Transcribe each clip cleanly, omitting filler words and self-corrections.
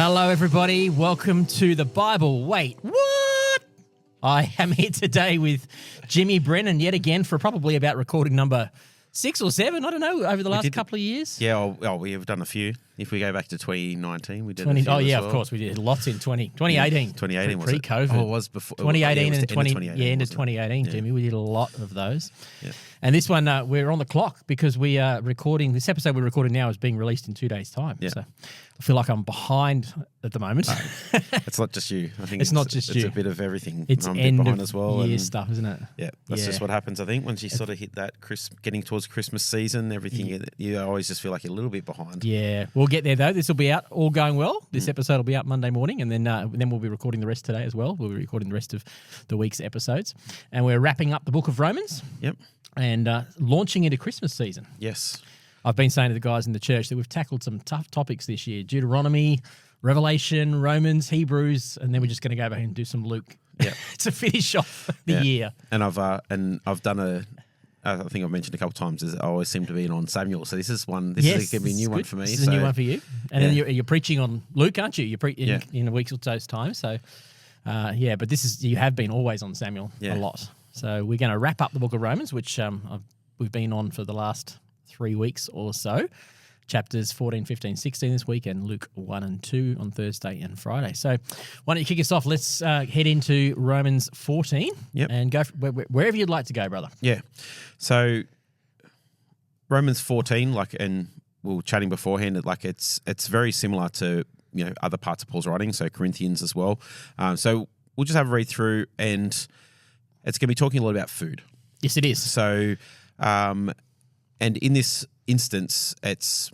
Hello, everybody. Welcome to the Bible. Wait, what? I am here today with Jimmy Brennan yet again for probably about recording number 6 or 7, I don't know, over the last couple of years. Yeah, we have done a few. If we go back to 2019, we did a few Oh, yeah, as well. of course. We did lots in 2018. Yeah, 2018 was it? Pre-COVID. Oh, it was before. 2018 and 2018, end of wasn't it? 2018, Jimmy. We did a lot of those. Yeah. And this one, we're on the clock because we are recording, this episode we're recording now is being released in 2 days' time. Yeah. So I feel like I'm behind at the moment. It's not just you. I think It's not just you. It's a bit of everything. It's I'm a bit end behind of as well. year and stuff, isn't it? Yeah, that's just what happens, I think, once you sort of hit that getting towards Christmas season, everything, you always just feel like you're a little bit behind. Yeah, we'll get there though. This will be out, all going well. This episode will be out Monday morning, and then we'll be recording the rest today as well. We'll be recording the rest of the week's episodes, and we're wrapping up the book of Romans. Yep. And launching into Christmas season. Yes. I've been saying to the guys in the church that we've tackled some tough topics this year: Deuteronomy, Revelation, Romans, Hebrews, and then we're just going to go back and do some Luke to finish off the year. And I've done I think I've mentioned a couple of times, is I always seem to be on Samuel. So this is going to be a new one for me. This is a new one for you. And then you're preaching on Luke, aren't you? You're in a week or so's time. So, but you have been always on Samuel a lot. So we're going to wrap up the book of Romans, which we've been on for the last 3 weeks or so. Chapters 14, 15, 16 this week, and Luke 1 and 2 on Thursday and Friday. So why don't you kick us off? Let's head into Romans 14 and go wherever you'd like to go, brother. Yeah. So Romans 14, and we were chatting beforehand, it's very similar to other parts of Paul's writing, so Corinthians as well. So we'll just have a read through, and it's going to be talking a lot about food. Yes, it is. So, and in this instance, it's,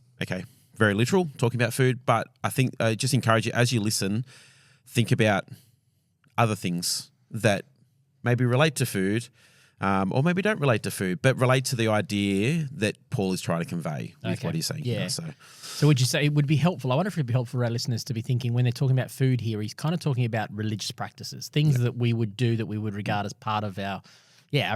very literal, talking about food, but I think just encourage you, as you listen, think about other things that maybe relate to food, or maybe don't relate to food, but relate to the idea that Paul is trying to convey with what he's saying. Yeah. So would you say it would be helpful? I wonder if it would be helpful for our listeners to be thinking, when they're talking about food here, he's kind of talking about religious practices, things that we would do, that we would regard as part of our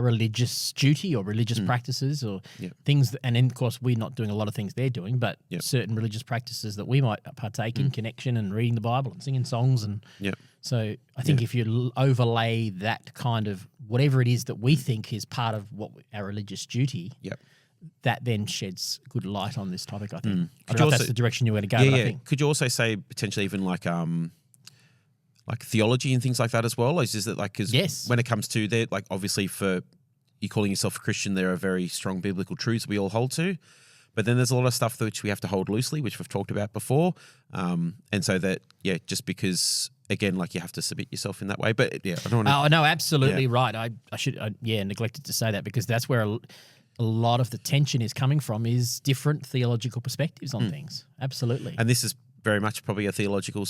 religious duty or religious practices, or things and then, of course, we're not doing a lot of things they're doing, but certain religious practices that we might partake in, connection and reading the Bible and singing songs. And so I think if you overlay that kind of whatever it is that we think is part of what our religious duty, that then sheds good light on this topic, I think. I don't know if that's the direction you want to go, but I think. Could you also say potentially even like theology and things like that as well? Is it because when it comes to that, obviously for you calling yourself a Christian, there are very strong biblical truths we all hold to, but then there's a lot of stuff which we have to hold loosely, which we've talked about before. And so that, just because, again, you have to submit yourself in that way. But I don't want to... Oh, no, absolutely right. I neglected to say that, because that's where a lot of the tension is coming from, is different theological perspectives on things. Absolutely. And this is very much probably a theological,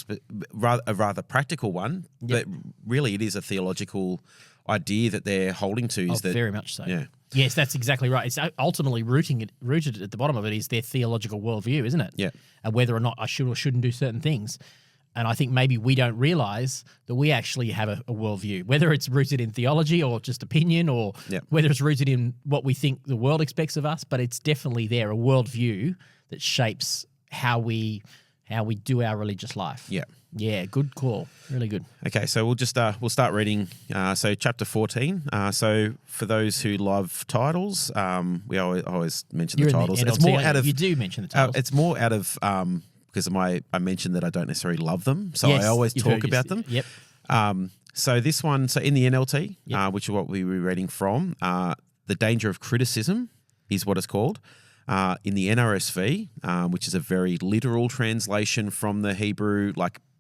a rather practical one, but really it is a theological idea that they're holding to. Very much so. Yeah. Yes, that's exactly right. It's ultimately rooted at the bottom of it is their theological worldview, isn't it? Yeah. And whether or not I should or shouldn't do certain things. And I think maybe we don't realise that we actually have a worldview, whether it's rooted in theology or just opinion, or whether it's rooted in what we think the world expects of us, but it's definitely there, a worldview that shapes how we do our religious life. Yeah. Yeah, good call. Really good. Okay, so we'll just we'll start reading. So chapter 14. So for those who love titles, we always mention the titles. It's more out of you do mention the titles. It's more out of because I mentioned that I don't necessarily love them, so I always talk about them. Yep. So this one, in the NLT, which is what we were reading from, the danger of criticism is what it's called. In the NRSV, which is a very literal translation from the Hebrew,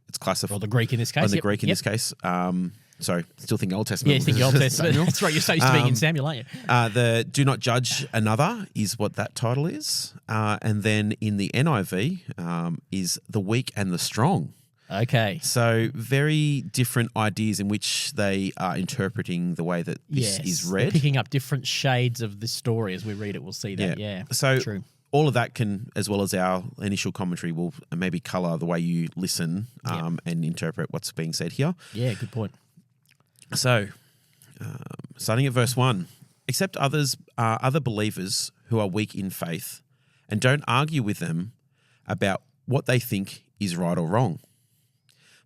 it's classified. Or the Greek in this case. The Greek in this case. Sorry, still think Old Testament. Yeah, think Old Testament. That's right, you're so used to being in Samuel, aren't you? The do not judge another is what that title is. And then in the NIV is the weak and the strong. Okay. So very different ideas in which they are interpreting the way that this is read. They're picking up different shades of this story as we read it. We'll see that. Yeah. So true. All of that can, as well as our initial commentary, will maybe colour the way you listen and interpret what's being said here. Yeah, good point. So, starting at verse 1, accept other believers who are weak in faith, and don't argue with them about what they think is right or wrong.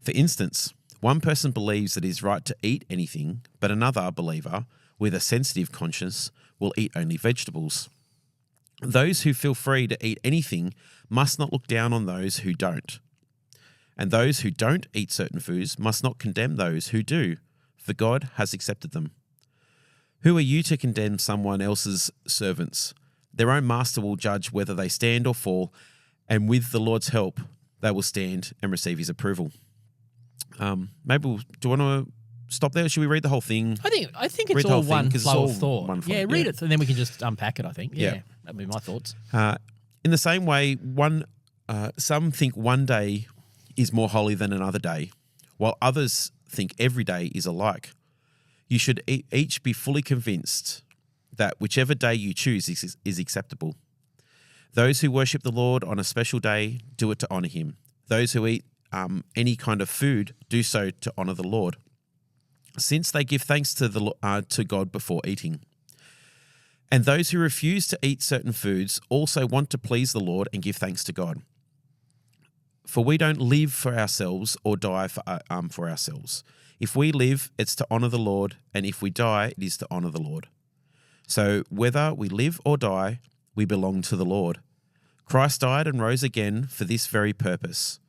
For instance, one person believes that it is right to eat anything, but another believer with a sensitive conscience will eat only vegetables. Those who feel free to eat anything must not look down on those who don't. And those who don't eat certain foods must not condemn those who do, for God has accepted them. Who are you to condemn someone else's servants? Their own master will judge whether they stand or fall, and with the Lord's help, they will stand and receive his approval. Maybe do you want to stop there? Should we read the whole thing? I think it's all one flow of thought. Read it, and then we can just unpack it. I think. Yeah. That'd be my thoughts. In the same way, some think one day is more holy than another day, while others think every day is alike. You should each be fully convinced that whichever day you choose is acceptable. Those who worship the Lord on a special day do it to honour him. Those who eat any kind of food do so to honour the Lord, since they give thanks to God before eating. And those who refuse to eat certain foods also want to please the Lord and give thanks to God. For we don't live for ourselves or die for ourselves. If we live, it's to honour the Lord, and if we die, it is to honour the Lord. So whether we live or die, we belong to the Lord. Christ died and rose again for this very purpose,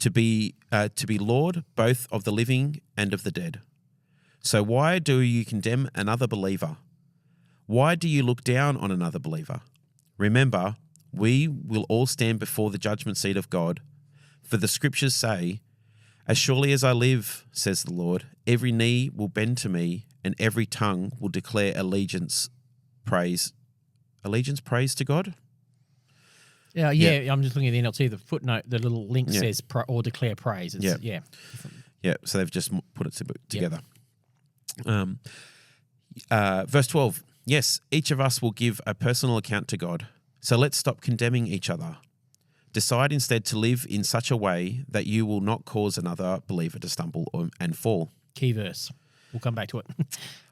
to be Lord both of the living and of the dead. So why do you condemn another believer? Why do you look down on another believer? Remember, we will all stand before the judgment seat of God. For the scriptures say, "As surely as I live, says the Lord, every knee will bend to me, and every tongue will declare allegiance praise to God." Yeah. I'm just looking at the NLT. The footnote, the little link says or declare praise. So they've just put it together. Verse 12. Yes, each of us will give a personal account to God. So let's stop condemning each other. Decide instead to live in such a way that you will not cause another believer to stumble and fall. Key verse. We'll come back to it.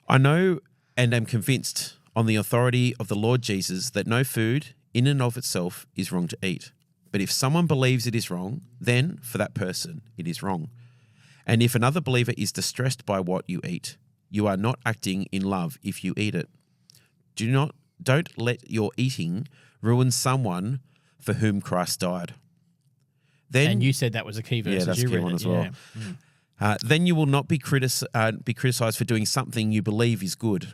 I know and am convinced on the authority of the Lord Jesus that no food in and of itself is wrong to eat. But if someone believes it is wrong, then for that person it is wrong. And if another believer is distressed by what you eat, you are not acting in love if you eat it. Don't let your eating ruin someone for whom Christ died. And you said that was a key verse. Yeah, that's a key one as well. Then you will not be criticized for doing something you believe is good.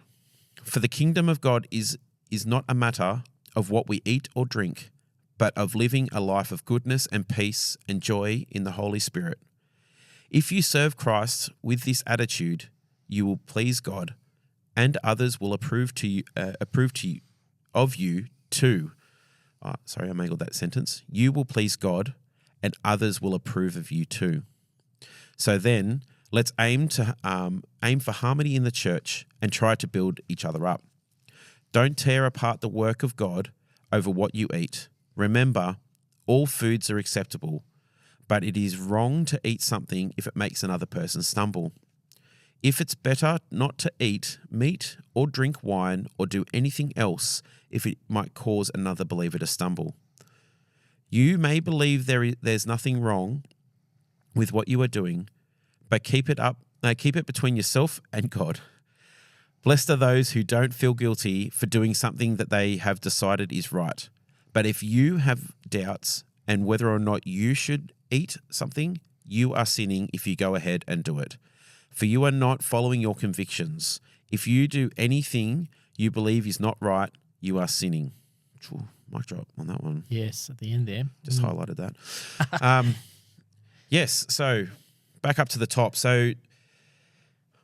For the kingdom of God is not a matter of what we eat or drink, but of living a life of goodness and peace and joy in the Holy Spirit. If you serve Christ with this attitude, you will please God, and others will approve of you too. Sorry, I mangled that sentence. You will please God, and others will approve of you too. So then, let's aim for harmony in the church and try to build each other up. Don't tear apart the work of God over what you eat. Remember, all foods are acceptable, but it is wrong to eat something if it makes another person stumble. If it's better not to eat meat or drink wine or do anything else if it might cause another believer to stumble. You may believe there's nothing wrong with what you are doing, but keep it between yourself and God. Blessed are those who don't feel guilty for doing something that they have decided is right. But if you have doubts and whether or not you should eat something, you are sinning if you go ahead and do it. For you are not following your convictions. If you do anything you believe is not right, you are sinning. Ooh, mic drop on that one. Yes, at the end there. Just highlighted that. Yes, so back up to the top. So,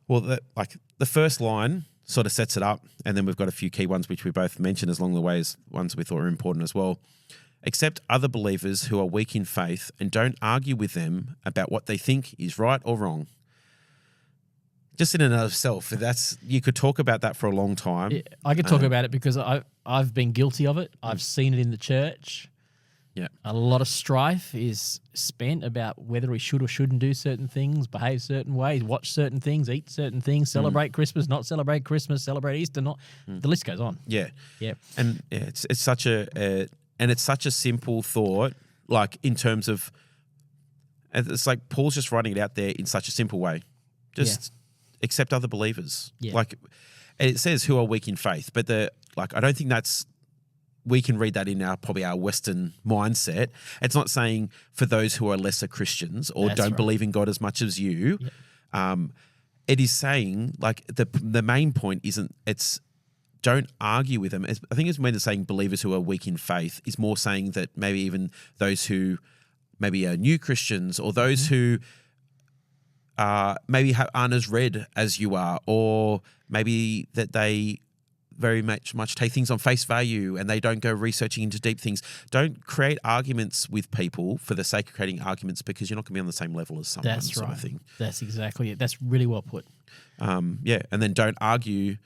the first line sort of sets it up, and then we've got a few key ones which we both mentioned along the way as ones we thought were important as well. Accept other believers who are weak in faith and don't argue with them about what they think is right or wrong. Just in and of itself, you could talk about that for a long time. Yeah, I could talk about it because I've been guilty of it. I've seen it in the church. Yeah, a lot of strife is spent about whether we should or shouldn't do certain things, behave certain ways, watch certain things, eat certain things, celebrate Christmas, not celebrate Christmas, celebrate Easter, not. The list goes on. Yeah, yeah, and it's such a simple thought, like in terms of. And it's like Paul's just writing it out there in such a simple way. Just accept other believers. Yeah. Like, and it says who are weak in faith, but I don't think that's, we can read that in probably our Western mindset. It's not saying for those who are lesser Christians or don't believe in God as much as you. Yep. It is saying, like, the main point isn't, it's don't argue with them. I think it's when they're saying believers who are weak in faith is more saying that maybe even those who maybe are new Christians or those who maybe aren't as read as you are, or maybe that they very much take things on face value and they don't go researching into deep things. Don't create arguments with people for the sake of creating arguments, because you're not going to be on the same level as someone. That's sort right. of thing. That's exactly it. That's really well put. And then don't argue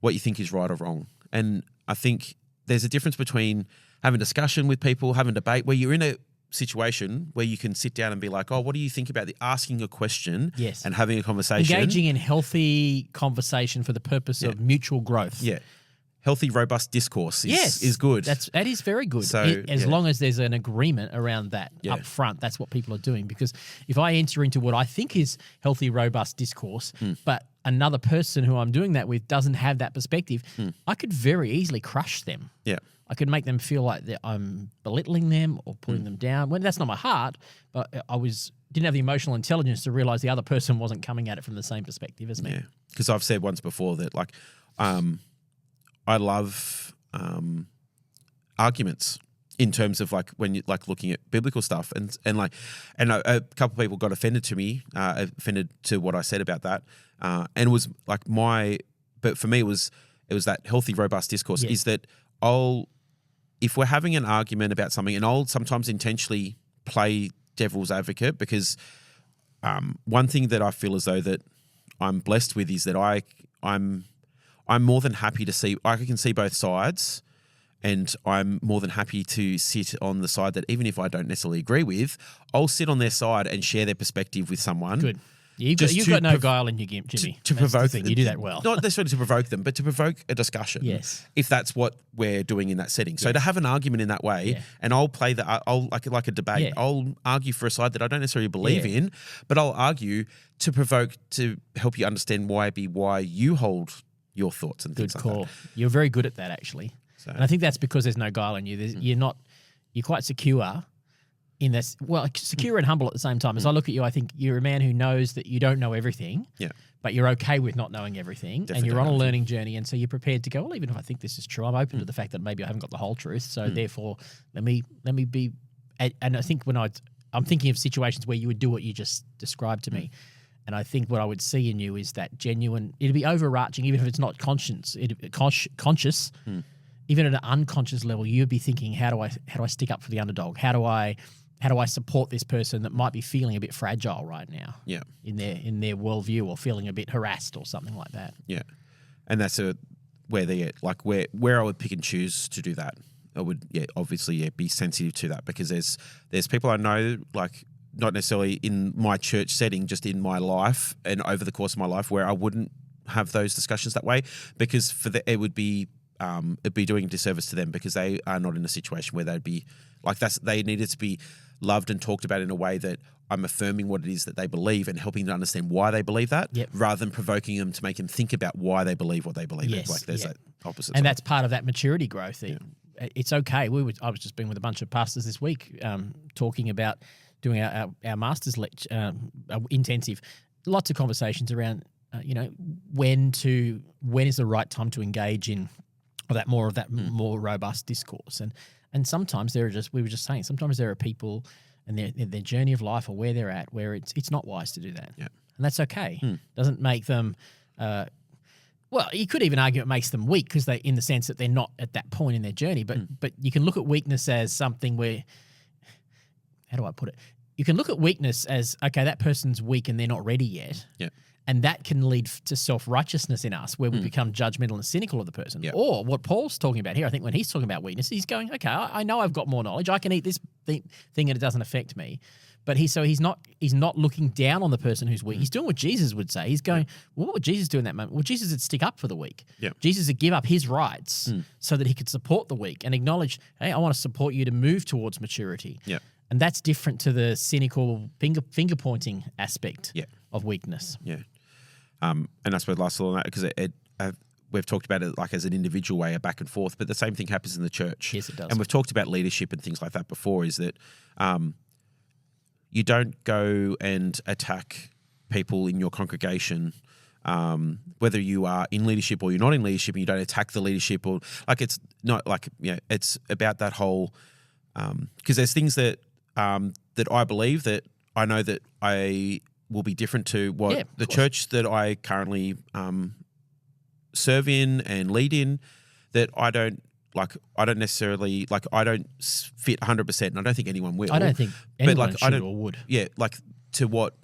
what you think is right or wrong. And I think there's a difference between having discussion with people, having debate, where you're in a situation where you can sit down and be like, oh, what do you think about asking a question and having a conversation? Engaging in healthy conversation for the purpose of mutual growth. Yeah. Healthy, robust discourse is good. That is very good. So, as long as there's an agreement around that up front, that's what people are doing. Because if I enter into what I think is healthy, robust discourse, but another person who I'm doing that with doesn't have that perspective, I could very easily crush them. Yeah. I could make them feel like that I'm belittling them or putting them down. Well, that's not my heart, but didn't have the emotional intelligence to realize the other person wasn't coming at it from the same perspective as me. Yeah, because I've said once before that, like, I love arguments in terms of, like, when you like looking at biblical stuff, and a couple of people got offended to what I said about that, and it was like but for me it was that healthy, robust discourse is that if we're having an argument about something, and I'll sometimes intentionally play devil's advocate, because one thing that I feel as though that I'm blessed with is that I'm more than happy to see, I can see both sides, and I'm more than happy to sit on the side that even if I don't necessarily agree with, I'll sit on their side and share their perspective with someone. Good. You've got no guile in your game, Jimmy. To provoke them. You do that well. Not necessarily to provoke them, but to provoke a discussion. Yes. If that's what we're doing in that setting. So to have an argument in that way, and I'll play I'll like a debate. Yeah. I'll argue for a side that I don't necessarily believe in, but I'll argue to provoke, to help you understand why you hold your thoughts and things like that. Good call. You're very good at that, actually. So. And I think that's because there's no guile in you. You're quite secure in this. Well, secure and humble at the same time. As I look at you, I think you're a man who knows that you don't know everything. Yeah. But you're okay with not knowing everything. Definitely, and you're on a learning journey. And so you're prepared to go, well, even if I think this is true, I'm open to the fact that maybe I haven't got the whole truth. So therefore, let me be. And I think I'm thinking of situations where you would do what you just described to me. And I think what I would see in you is that genuine, it'd be overarching, even if it's not conscious, even at an unconscious level, you'd be thinking, how do I stick up for the underdog? How do I support this person that might be feeling a bit fragile right now? Yeah. In their worldview, or feeling a bit harassed or something like that. Yeah. And that's where I would pick and choose to do that. I would obviously be sensitive to that, because there's people I know, like, not necessarily in my church setting, just in my life and over the course of my life, where I wouldn't have those discussions that way, because it would be it'd be doing a disservice to them, because they are not in a situation where they'd be like they needed to be loved and talked about in a way that I'm affirming what it is that they believe and helping them understand why they believe that, rather than provoking them to make them think about why they believe what they believe. Yes, like there's that opposite and side. That's part of that maturity growth. It's okay. I was just been with a bunch of pastors this week, talking about doing our master's lecture intensive. Lots of conversations around when is the right time to engage in that more robust discourse, and sometimes we were just saying, sometimes there are people and their journey of life or where they're at where it's not wise to do that, and that's okay. Doesn't make them. Well, you could even argue it makes them weak, because they, in the sense that they're not at that point in their journey. But you can look at weakness as something where, how do I put it? You can look at weakness as, okay, that person's weak and they're not ready yet. Yeah. And that can lead to self-righteousness in us, where we become judgmental and cynical of the person. Yep. Or what Paul's talking about here, I think when he's talking about weakness, he's going, okay, I know I've got more knowledge. I can eat this thing and it doesn't affect me. But he's not looking down on the person who's weak. He's doing what Jesus would say. He's going, well, what would Jesus do in that moment? Well, Jesus would stick up for the weak. Yep. Jesus would give up his rights so that he could support the weak and acknowledge, hey, I want to support you to move towards maturity. Yep. And that's different to the cynical finger pointing aspect of weakness. Yeah. And I suppose last on that, because we've talked about it like as an individual way, a back and forth, but the same thing happens in the church. Yes, it does. And we've talked about leadership and things like that before, is that you don't go and attack people in your congregation, whether you are in leadership or you're not in leadership, and you don't attack the leadership, or like, it's not like, it's about that whole, because there's things that that I believe that I know that I will be different to what the church that I currently serve in and lead in, that I don't necessarily, like, I don't fit 100%, and I don't think anyone will. I don't think anyone should or would. Yeah, like to what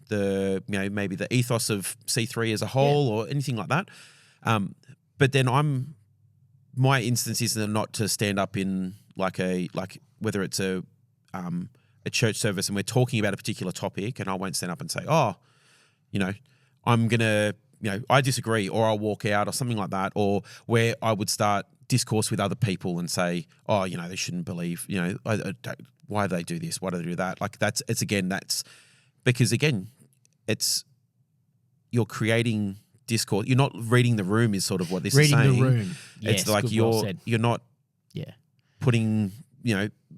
the, maybe the ethos of C3 as a whole or anything like that. But then my instance is not to stand up in like whether it's a church service and we're talking about a particular topic, and I won't stand up and say, I'm going to, I disagree, or I'll walk out or something like that, or where I would start discourse with other people and say, they shouldn't believe, why do they do this? Why do they do that? Like that's because you're creating discourse. You're not reading the room is sort of what this is saying. Reading the room. Yes, it's like you're not putting,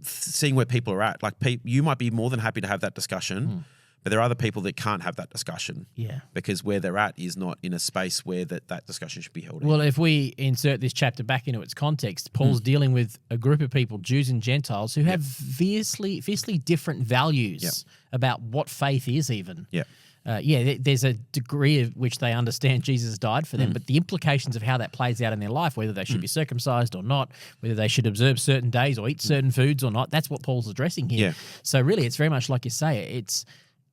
seeing where people are at. Like you might be more than happy to have that discussion, but there are other people that can't have that discussion. Yeah. Because where they're at is not in a space where that discussion should be held. Well, if we insert this chapter back into its context, Paul's dealing with a group of people, Jews and Gentiles, who have fiercely different values about what faith is even. Yeah. There's a degree of which they understand Jesus died for them, but the implications of how that plays out in their life, whether they should be circumcised or not, whether they should observe certain days or eat certain foods or not, that's what Paul's addressing here. Yeah. So really, it's very much like you say,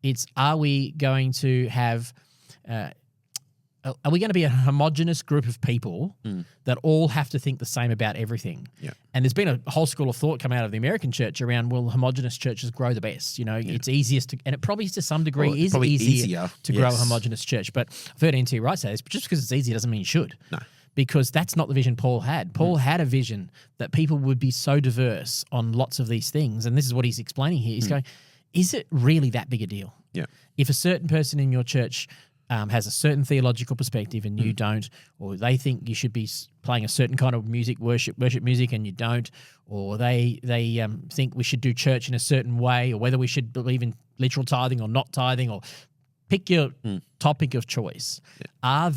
it's are we going to have are we going to be a homogenous group of people that all have to think the same about everything? Yeah. And there's been a whole school of thought come out of the American church around, well, homogenous churches grow the best. It's easiest to, and it probably to some degree is easier to grow a homogenous church. But I've heard N.T. Wright say this, but just because it's easy doesn't mean you should. No. Because that's not the vision Paul had. Paul had a vision that people would be so diverse on lots of these things. And this is what he's explaining here. He's going, is it really that big a deal? Yeah. If a certain person in your church has a certain theological perspective and you don't, or they think you should be playing a certain kind of music, worship music, and you don't, or they think we should do church in a certain way, or whether we should believe in literal tithing or not tithing, or pick your topic of choice. Yeah.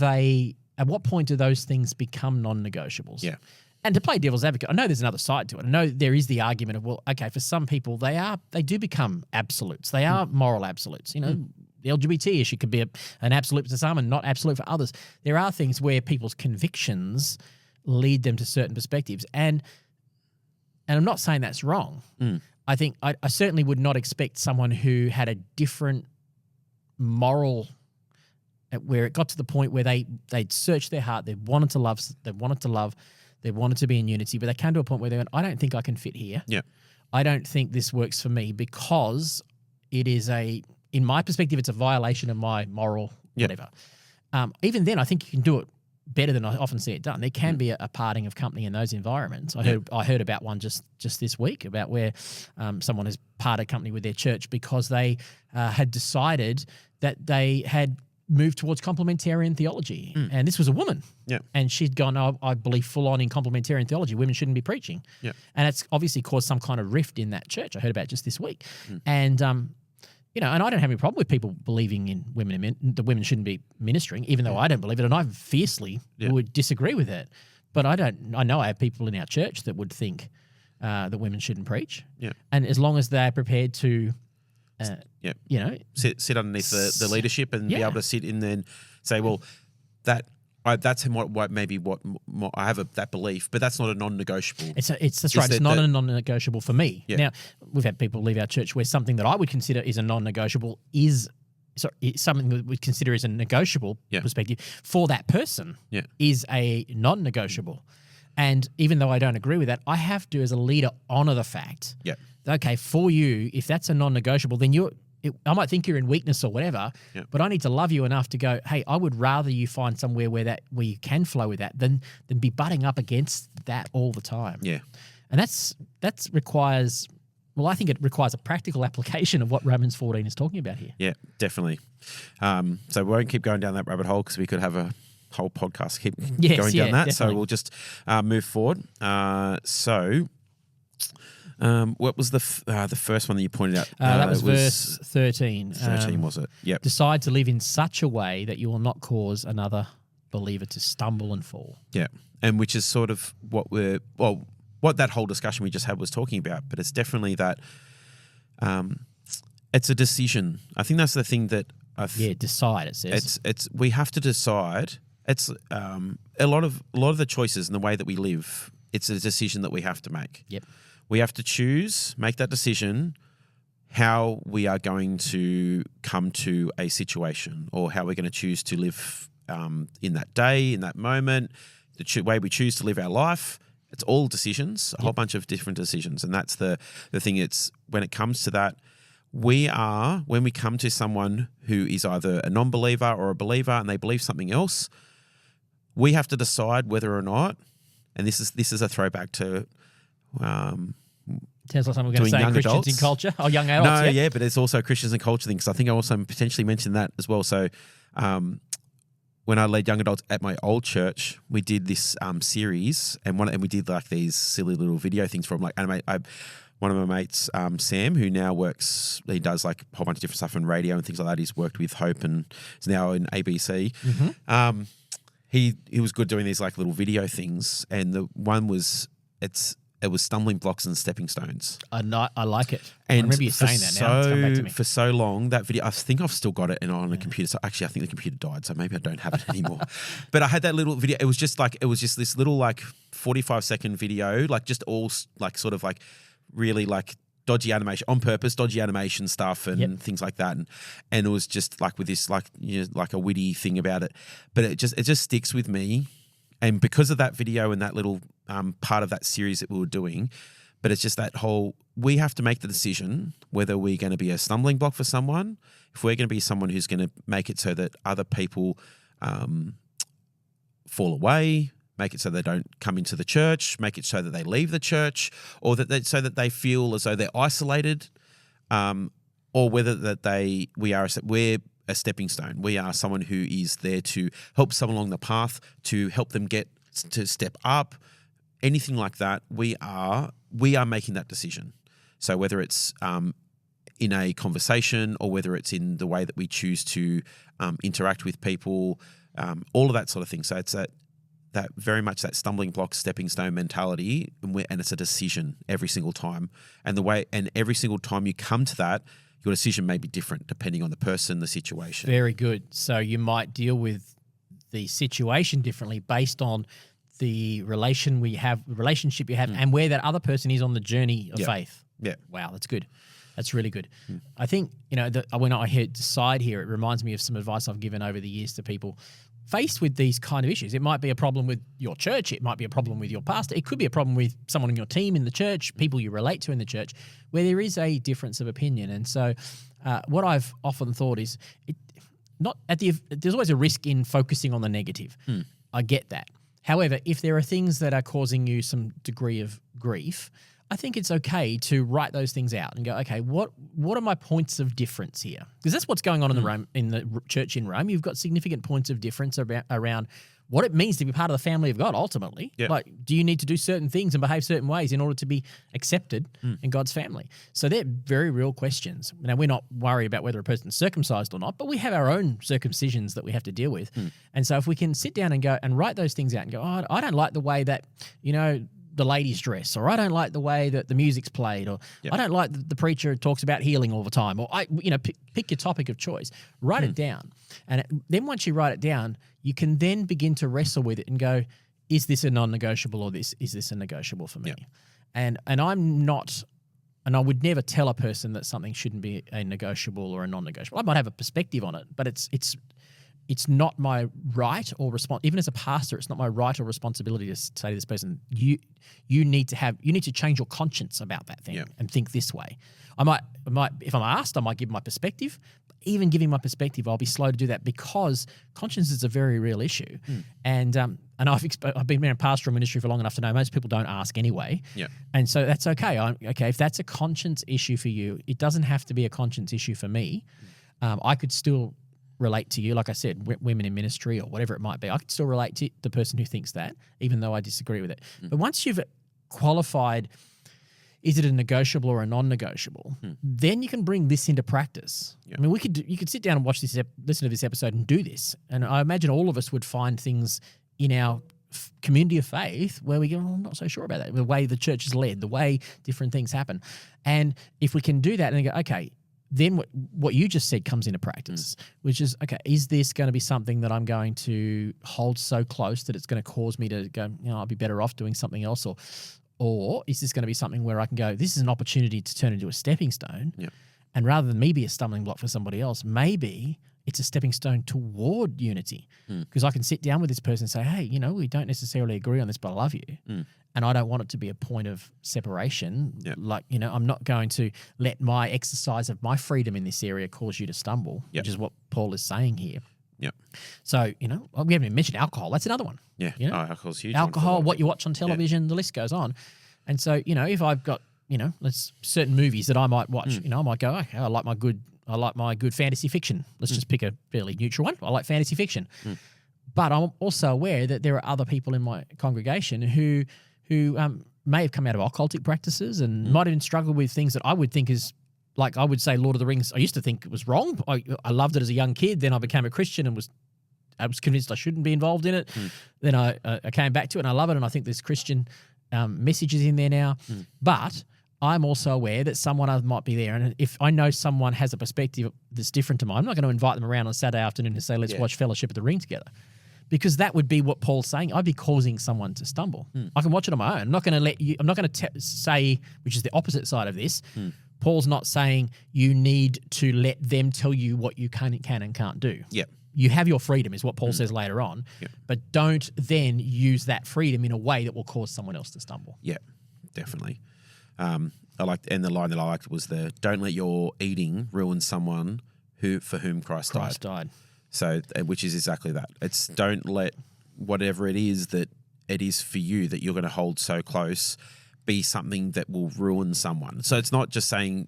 At what point do those things become non-negotiables? Yeah. And to play devil's advocate, I know there's another side to it. I know there is the argument of, well, okay, for some people, they do become absolutes. They are moral absolutes. The LGBT issue could be an absolute to some and not absolute for others. There are things where people's convictions lead them to certain perspectives. And I'm not saying that's wrong. I think I certainly would not expect someone who had a different moral, where it got to the point where they'd searched their heart, they wanted to love, they wanted to be in unity, but they came to a point where they went, I don't think I can fit here. Yeah. I don't think this works for me because it is in my perspective, it's a violation of my moral whatever. Even then, I think you can do it better than I often see it done. There can be a parting of company in those environments. I heard about one just this week about where someone has parted company with their church because they had decided that they had moved towards complementarian theology. And this was a woman. Yeah. And she'd gone, I believe full on in complementarian theology. Women shouldn't be preaching. Yeah. And it's obviously caused some kind of rift in that church. I heard about it just this week. And, and I don't have any problem with people believing in women, that women shouldn't be ministering, even though I don't believe it. And I fiercely would disagree with it. But I know I have people in our church that would think that women shouldn't preach. Yeah. And as long as they're prepared to, sit underneath the leadership and be able to sit in there and say, well, that's what I have that belief, but that's not a non-negotiable. That's right. It's not a non-negotiable for me. Yeah. Now, we've had people leave our church where something that I would consider is a non-negotiable is something that we consider as a negotiable perspective for that person is a non-negotiable. And even though I don't agree with that, I have to, as a leader, honor the fact. Yeah. Okay, for you, if that's a non-negotiable, then I might think you're in weakness or whatever, but I need to love you enough to go, hey, I would rather you find somewhere where you can flow with that than be butting up against that all the time. Yeah. And that requires Well, I think it requires a practical application of what Romans 14 is talking about here. Yeah, definitely. So we won't keep going down that rabbit hole because we could have a whole podcast keep going down that. Definitely. So we'll just move forward. What was the first one that you pointed out? That was verse 13. 13, was it? Yep. Decide to live in such a way that you will not cause another believer to stumble and fall. Yeah, and which is sort of what that whole discussion we just had was talking about. But it's definitely that it's a decision. I think that's the thing that decide. It says it's we have to decide. It's a lot of the choices and the way that we live. It's a decision that we have to make. Yep. We have to make that decision, how we are going to come to a situation or how we're going to choose to live in that day, in that moment, the way we choose to live our life. It's all decisions, a whole bunch of different decisions. And that's the thing. It's when it comes to that, when we come to someone who is either a non-believer or a believer and they believe something else, we have to decide whether or not, and this is a throwback to sounds like something we're going to say Christians adults. in culture. Oh, young adults. No, yeah, but it's also Christians and culture thing because I think I also potentially mentioned that as well. So when I led young adults at my old church, we did this series and we did like these silly little video things from like one of my mates, Sam, who now he does like a whole bunch of different stuff on radio and things like that. He's worked with Hope and is now in ABC. Mm-hmm. He was good doing these like little video things, and the one was it was stumbling blocks and stepping stones. I like it. And I remember you saying that now. It's come back to me. For so long, that video, I think I've still got it on a computer. So actually, I think the computer died, so maybe I don't have it anymore. But I had that little video. It was just this little like 45-second video, like just all like sort of like really like dodgy animation on purpose, dodgy animation stuff and things like that. And it was just like with this like, like a witty thing about it. But it just sticks with me. And because of that video and that little part of that series that we were doing, but it's just that whole, we have to make the decision whether we're going to be a stumbling block for someone, if we're going to be someone who's going to make it so that other people fall away, make it so they don't come into the church, make it so that they leave the church, or so that they feel as though they're isolated, or whether that we're a stepping stone. We are someone who is there to help someone along the path, to help them get to step up, anything like that. We are making that decision. So whether it's in a conversation or whether it's in the way that we choose to interact with people, all of that sort of thing. So it's that very much that stumbling block, stepping stone mentality, and it's a decision every single time. And every single time you come to that, your decision may be different depending on the person, the situation. Very good. So you might deal with the situation differently based on the relationship you have, and where that other person is on the journey of faith. Yeah. Wow, that's good. That's really good. I think, when I hear decide here, it reminds me of some advice I've given over the years to people faced with these kind of issues. It might be a problem with your church. It might be a problem with your pastor. It could be a problem with someone in your team in the church, people you relate to in the church, where there is a difference of opinion. And so what I've often thought is there's always a risk in focusing on the negative. I get that. However, if there are things that are causing you some degree of grief, I think it's okay to write those things out and go, okay, what are my points of difference here? Because that's what's going on in the church in Rome. You've got significant points of difference around what it means to be part of the family of God ultimately. Yep. Like, do you need to do certain things and behave certain ways in order to be accepted in God's family? So they're very real questions. Now, we're not worried about whether a person's circumcised or not, but we have our own circumcisions that we have to deal with. And so if we can sit down and go and write those things out and go, oh, I don't like the way that, the ladies dress, or I don't like the way that the music's played, or I don't like the preacher talks about healing all the time, or pick your topic of choice, write it down. And then once you write it down, you can then begin to wrestle with it and go, is this a non-negotiable, or is this a negotiable for me? And I'm not, and I would never tell a person that something shouldn't be a negotiable or a non-negotiable. I might have a perspective on it, but it's not my right or even as a pastor, it's not my right or responsibility to say to this person, you need to change your conscience about that thing and think this way. I might, if I'm asked, I might give my perspective. even giving my perspective, I'll be slow to do that because conscience is a very real issue. And I've been in a pastoral ministry for long enough to know most people don't ask anyway. Yeah. And so that's okay. Okay, if that's a conscience issue for you, it doesn't have to be a conscience issue for me. I could still relate to you, like I said, women in ministry or whatever it might be. I could still relate to the person who thinks that, even though I disagree with it. But once you've qualified, is it a negotiable or a non-negotiable? Then you can bring this into practice. I mean, you could sit down and watch this, listen to this episode, and do this. And I imagine all of us would find things in our community of faith where we go, I'm not so sure about that. The way the church is led, the way different things happen, and if we can do that and go, okay. Then what you just said comes into practice, which is, okay, is this going to be something that I'm going to hold so close that it's going to cause me to go, I'll be better off doing something else? Or is this going to be something where I can go, this is an opportunity to turn into a stepping stone? Yeah. And rather than me be a stumbling block for somebody else, maybe it's a stepping stone toward unity. Because I can sit down with this person and say, hey, we don't necessarily agree on this, but I love you. And I don't want it to be a point of separation. Yep. Like, I'm not going to let my exercise of my freedom in this area cause you to stumble, which is what Paul is saying here. Yep. So, we haven't even mentioned alcohol. That's another one. Yeah. Alcohol's huge. Alcohol, what you watch on television, the list goes on. And so, if I've got, certain movies that I might watch, I might go, okay, I like my good fantasy fiction. Let's just pick a fairly neutral one. I like fantasy fiction. But I'm also aware that there are other people in my congregation who may have come out of occultic practices and might even struggle with things that I would think is, like I would say Lord of the Rings, I used to think it was wrong. I loved it as a young kid. Then I became a Christian and I was convinced I shouldn't be involved in it. Then I came back to it and I love it. And I think there's Christian messages in there now. But I'm also aware that someone else might be there. And if I know someone has a perspective that's different to mine, I'm not going to invite them around on Saturday afternoon and say, let's watch Fellowship of the Ring together. Because that would be what Paul's saying. I'd be causing someone to stumble. I can watch it on my own. I'm not going to say, which is the opposite side of this. Paul's not saying you need to let them tell you what you can and can't do. Yeah. You have your freedom, is what Paul says later on. Yep. But don't then use that freedom in a way that will cause someone else to stumble. Yeah, definitely. And the line that I liked was don't let your eating ruin someone for whom Christ died. So, which is exactly that. It's don't let whatever it is that it is for you that you're going to hold so close be something that will ruin someone. So it's not just saying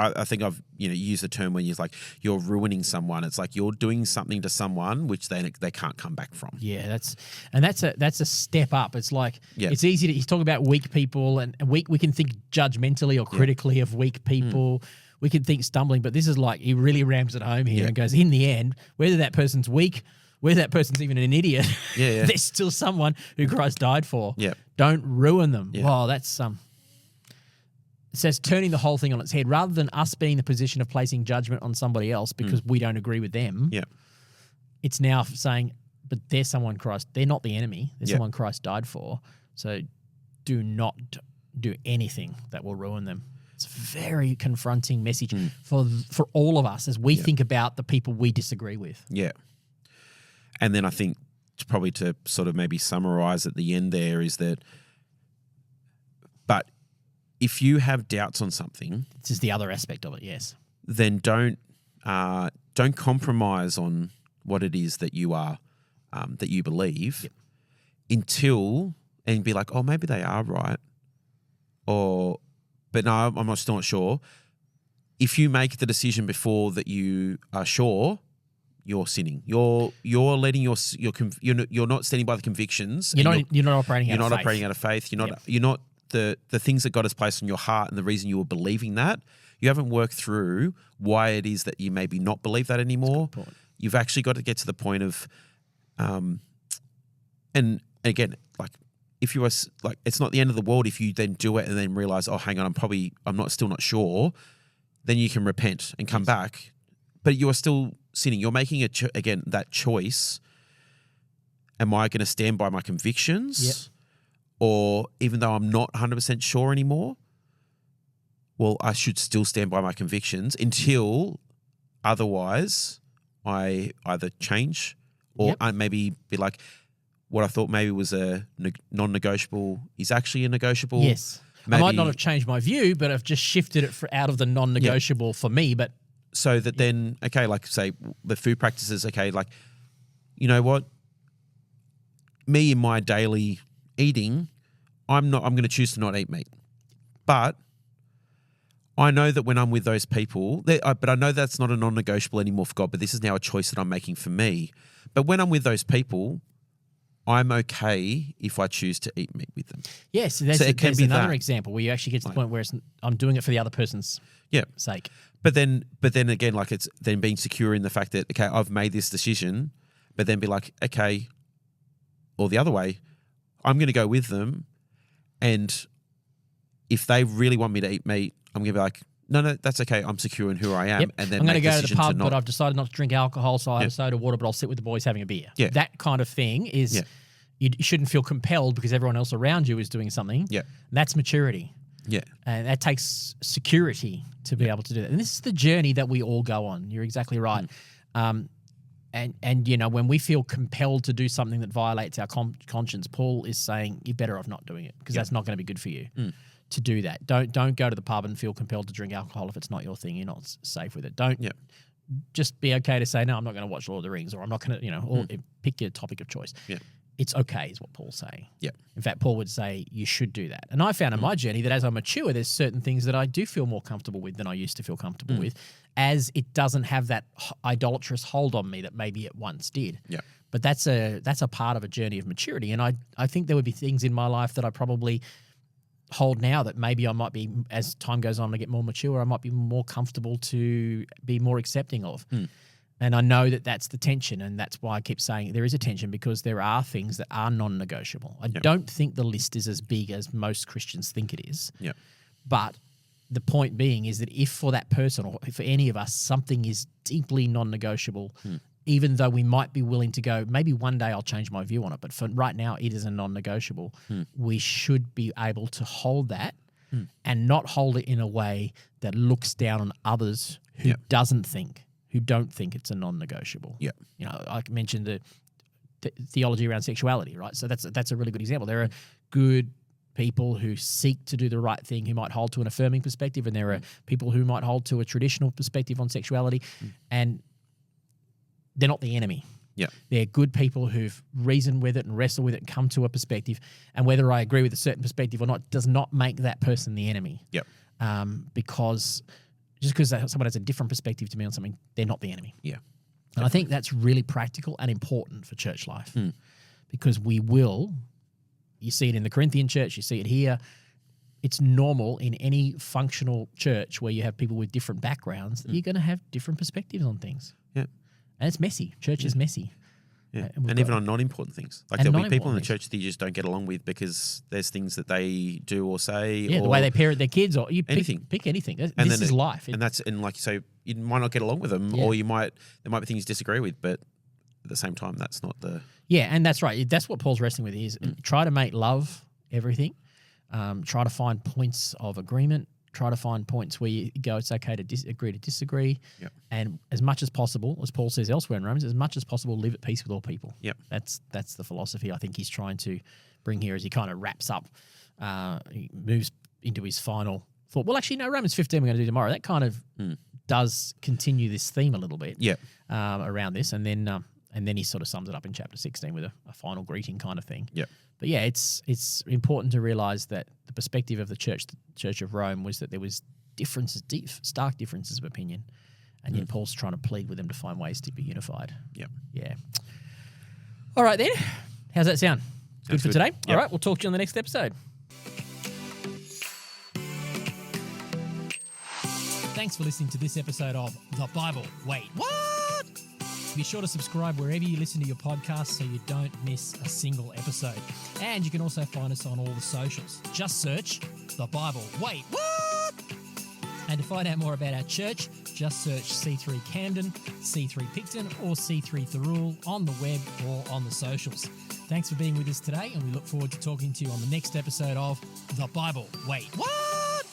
I think I've used the term when you're ruining someone. It's like you're doing something to someone which they can't come back from. Yeah, that's a step up. It's like it's easy to he's talking about weak people and we can think judgmentally or critically of weak people. We can think stumbling, but this is like he really rams it home here and goes, in the end, whether that person's weak, whether that person's even an idiot, there's still someone who Christ died for. Yeah. Don't ruin them. Yeah. Wow, that's it says turning the whole thing on its head. Rather than us being in the position of placing judgment on somebody else because we don't agree with them, it's now saying, but they're not the enemy. They're someone Christ died for. So do not do anything that will ruin them. It's a very confronting message for all of us as we think about the people we disagree with. Yeah. And then I think probably to sort of maybe summarize at the end there is that, but if you have doubts on something, this is the other aspect of it. Yes. Then don't compromise on what it is that you are, that you believe and be like, oh, maybe they are right. But no, I'm still not sure. If you make the decision before that you are sure, you're sinning. You're letting you're not standing by the convictions. You're not operating out of faith. You're not operating out of faith. You're not the things that God has placed on your heart and the reason you were believing that. You haven't worked through why it is that you maybe not believe that anymore. You've actually got to get to the point of, and again, like if you are like, it's not the end of the world if you then do it and then realize, oh, hang on, I'm still not sure. Then you can repent and come back, but you are still sinning. You're making again that choice. Am I going to stand by my convictions, or even though I'm not 100% sure anymore? Well, I should still stand by my convictions until otherwise I either change or I maybe be like, what I thought maybe was a non-negotiable is actually a negotiable. Yes. I might not have changed my view, but I've just shifted it out of the non-negotiable for me. But so that then, okay, like say the food practices, okay, like, you know what? Me in my daily eating, I'm going to choose to not eat meat. But I know that when I'm with those people, but I know that's not a non-negotiable anymore for God, but this is now a choice that I'm making for me. But when I'm with those people, I'm okay if I choose to eat meat with them. Yes, so there's another example where you actually get to the point where I'm doing it for the other person's sake. But then again, like it's then being secure in the fact that, okay, I've made this decision, but then be like, okay, or the other way, I'm going to go with them, and if they really want me to eat meat, I'm going to be like, no, that's okay. I'm secure in who I am. Yep. And then I'm going to go to the pub, but I've decided not to drink alcohol, so I have a soda water, but I'll sit with the boys having a beer. Yeah. That kind of thing is you shouldn't feel compelled because everyone else around you is doing something. Yeah. That's maturity. Yeah. And that takes security to be able to do that. And this is the journey that we all go on. You're exactly right. And you know, when we feel compelled to do something that violates our conscience, Paul is saying you're better off not doing it because that's not going to be good for you to do that. Don't go to the pub and feel compelled to drink alcohol if it's not your thing. You're not safe with it. Don't just be okay to say, no, I'm not going to watch Lord of the Rings, or I'm not going to, you know, or pick your topic of choice. Yeah. It's okay is what Paul's saying. Yeah. In fact, Paul would say you should do that. And I found in my journey that as I mature, there's certain things that I do feel more comfortable with than I used to feel comfortable with, as it doesn't have that idolatrous hold on me that maybe it once did. Yeah. But that's a part of a journey of maturity. And I think there would be things in my life that I probably hold now that maybe I might be, as time goes on, I get more mature, I might be more comfortable to be more accepting of. And I know that that's the tension, and that's why I keep saying there is a tension, because there are things that are non-negotiable. I don't think the list is as big as most Christians think it is. Yeah. But the point being is that if for that person or for any of us something is deeply non-negotiable, even though we might be willing to go, maybe one day I'll change my view on it, but for right now it is a non-negotiable, we should be able to hold that and not hold it in a way that looks down on others who don't think it's a non-negotiable. Yeah. You know, I mentioned the theology around sexuality, right? So that's a really good example. There are good people who seek to do the right thing, who might hold to an affirming perspective, and there are people who might hold to a traditional perspective on sexuality, and they're not the enemy. Yeah. They're good people who've reasoned with it and wrestled with it and come to a perspective, and whether I agree with a certain perspective or not does not make that person the enemy. Yep. Because just because someone has a different perspective to me on something, they're not the enemy. Yeah. And I think that's really practical and important for church life, because you see it in the Corinthian church, you see it here. It's normal in any functional church where you have people with different backgrounds that you're going to have different perspectives on things. Yeah. And it's messy. Church is messy. Yeah. And even on non-important things. Like there'll be people in the church that you just don't get along with because there's things that they do or say. Yeah, or the way they parent their kids, or you anything. Pick anything. This is life. And like you say, you might not get along with them, or there might be things you disagree with, but at the same time, that's not the... Yeah, and that's right. That's what Paul's wrestling with is try to make love everything. Try to find points of agreement. Try to find points where you go, it's okay to agree to disagree. Yep. And as much as possible, as Paul says elsewhere in Romans, as much as possible, live at peace with all people. Yep. That's the philosophy I think he's trying to bring here as he kind of wraps up, he moves into his final thought. Well, actually, no, Romans 15 we're going to do tomorrow. That kind of does continue this theme a little bit around this. And then he sort of sums it up in chapter 16 with a final greeting kind of thing. Yep. But yeah, it's important to realize that the perspective of the Church of Rome was that there was stark differences of opinion, and yet Paul's trying to plead with them to find ways to be unified. Yep. Yeah. All right then. How's that sound? Good for today? Yep. All right, we'll talk to you on the next episode. Thanks for listening to this episode of The Bible. Wait, what? Be sure to subscribe wherever you listen to your podcast so you don't miss a single episode. And you can also find us on all the socials. Just search The Bible. Wait, what? And to find out more about our church, just search C3 Camden, C3 Picton, or C3 Thirroul on the web or on the socials. Thanks for being with us today, and we look forward to talking to you on the next episode of The Bible. Wait, what?